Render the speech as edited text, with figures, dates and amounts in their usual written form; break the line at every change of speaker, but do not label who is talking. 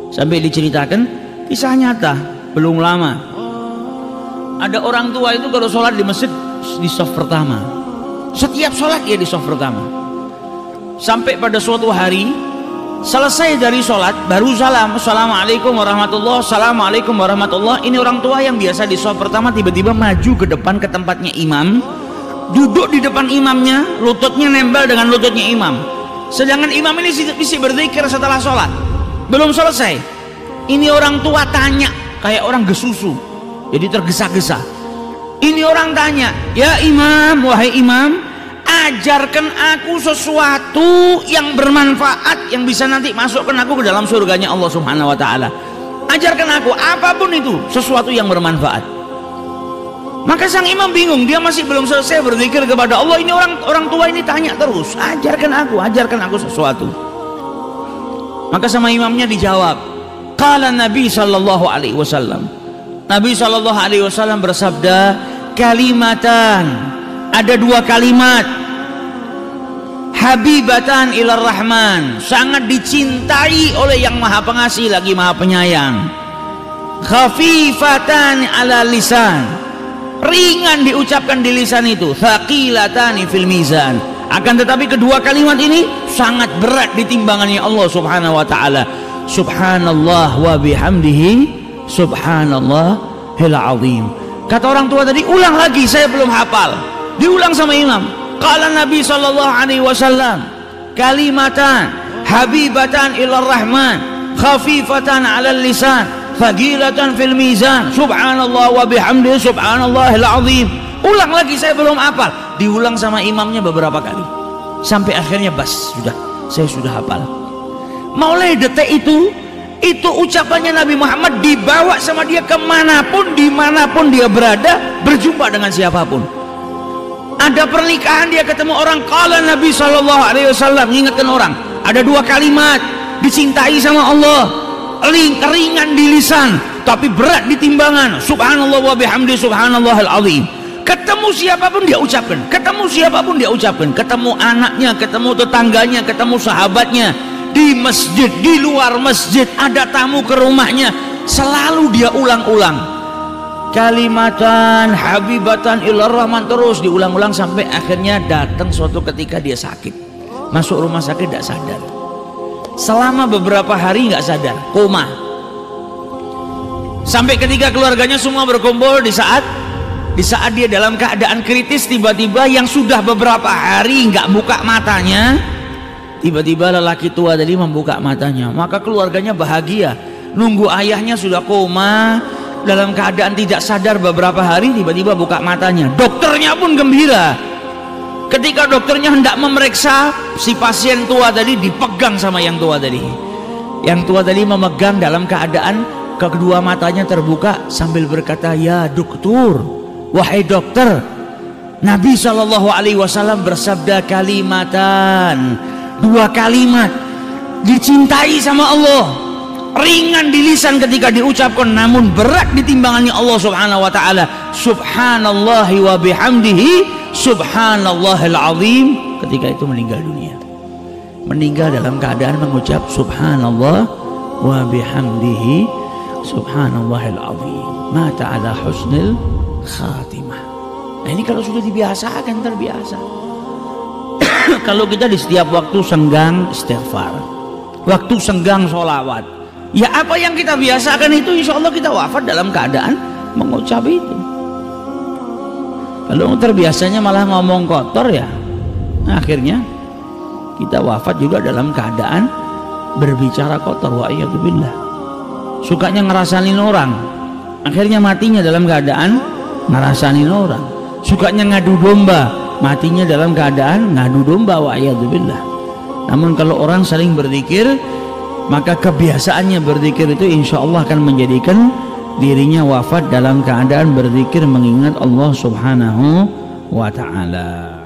Sampai diceritakan kisah nyata belum lama, ada orang tua itu kalau sholat di masjid di shaf pertama, setiap sholat dia di shaf pertama. Sampai pada suatu hari selesai dari sholat baru salam, assalamualaikum warahmatullah, assalamualaikum warahmatullah. Ini orang tua yang biasa di shaf pertama tiba-tiba maju ke depan ke tempatnya imam, duduk di depan imamnya, lututnya nempel dengan lututnya imam. Sedangkan imam ini bisa berzikir setelah sholat, belum selesai. Ini orang tua tanya kayak orang gesusu, jadi tergesa-gesa. Ini orang tanya, ya imam, wahai imam, ajarkan aku sesuatu yang bermanfaat yang bisa nanti masukkan aku ke dalam surganya Allah Subhanahu wa ta'ala. Ajarkan aku apapun itu, sesuatu yang bermanfaat. Maka sang imam bingung, dia masih belum selesai berzikir kepada Allah. Ini orang tua ini tanya terus, ajarkan aku sesuatu. Maka sama imamnya dijawab, qala Nabi sallallahu alaihi wasallam. Nabi sallallahu alaihi wasallam bersabda, kalimatan, ada dua kalimat, habibatan ilar rahman, sangat dicintai oleh yang maha pengasih lagi maha penyayang. Khafifatan ala lisan, ringan diucapkan di lisan itu. Thaqilatani fil mizan, akan tetapi kedua kalimat ini sangat berat di timbangannya Allah Subhanahu wa ta'ala. Subhanallah wa bihamdihi subhanallahil azim. Kata orang tua tadi, ulang lagi, saya belum hafal. Diulang sama imam. Qala Nabi sallallahu alaihi wasallam, kalimatan habibatan ilar rahman, khafifatan 'alal lisan, thaqilatan fil mizan, subhanallah wa bihamdihi subhanallahil azim. Ulang lagi, saya belum hafal. Diulang sama imamnya beberapa kali sampai akhirnya bas, sudah, saya sudah hafal. Mulai detik itu ucapannya Nabi Muhammad dibawa sama dia kemanapun, dimanapun dia berada, berjumpa dengan siapapun. Ada pernikahan dia ketemu orang, qala Nabi sallallahu alaihi wasallam, ingatkan orang, ada dua kalimat dicintai sama Allah, ringan di lisan tapi berat di timbangan. Subhanallah wa bihamdi subhanallahil azim. Ketemu siapapun dia ucapkan, ketemu siapapun dia ucapkan, ketemu anaknya, ketemu tetangganya, ketemu sahabatnya, di masjid, di luar masjid, ada tamu ke rumahnya, selalu dia ulang-ulang kalimatan habibatan ilar rahman, terus diulang-ulang sampai akhirnya datang suatu ketika dia sakit, masuk rumah sakit tidak sadar, selama beberapa hari nggak sadar, koma. Sampai ketika keluarganya semua berkumpul, di saat dia dalam keadaan kritis, tiba-tiba yang sudah beberapa hari nggak buka matanya, tiba-tiba lelaki tua tadi membuka matanya. Maka keluarganya bahagia, nunggu ayahnya sudah koma dalam keadaan tidak sadar beberapa hari, tiba-tiba buka matanya. Dokternya pun gembira. Ketika dokternya hendak memeriksa si pasien tua tadi, dipegang sama yang tua tadi. Yang tua tadi memegang dalam keadaan kedua matanya terbuka sambil berkata, ya dokter, wahai dokter, Nabi Shallallahu alaihi wasallam bersabda kalimatan, dua kalimat dicintai sama Allah, ringan di lisan ketika diucapkan namun berat di timbangannya Allah Subhanahu wa ta'ala. Subhanallahi wa bihamdihi subhanallahil azim. Ketika itu meninggal dunia, meninggal dalam keadaan mengucap subhanallah wa bihamdihi subhanallahil azim, mata ala husnil khatimah. Nah ini kalau sudah dibiasakan, terbiasa. Kalau kita di setiap waktu senggang istighfar, waktu senggang sholawat, ya apa yang kita biasakan itu insya Allah kita wafat dalam keadaan mengucap itu. Kalau terbiasanya malah ngomong kotor, ya akhirnya kita wafat juga dalam keadaan berbicara kotor. Wa'iyadzubillah. Sukanya ngerasanin orang, akhirnya matinya dalam keadaan ngerasanin orang. Sukanya ngadu domba, matinya dalam keadaan ngadu domba. Wa'iyadzubillah. Namun kalau orang saling berzikir, maka kebiasaannya berzikir itu insya Allah akan menjadikan dirinya wafat dalam keadaan berzikir mengingat Allah Subhanahu wa ta'ala.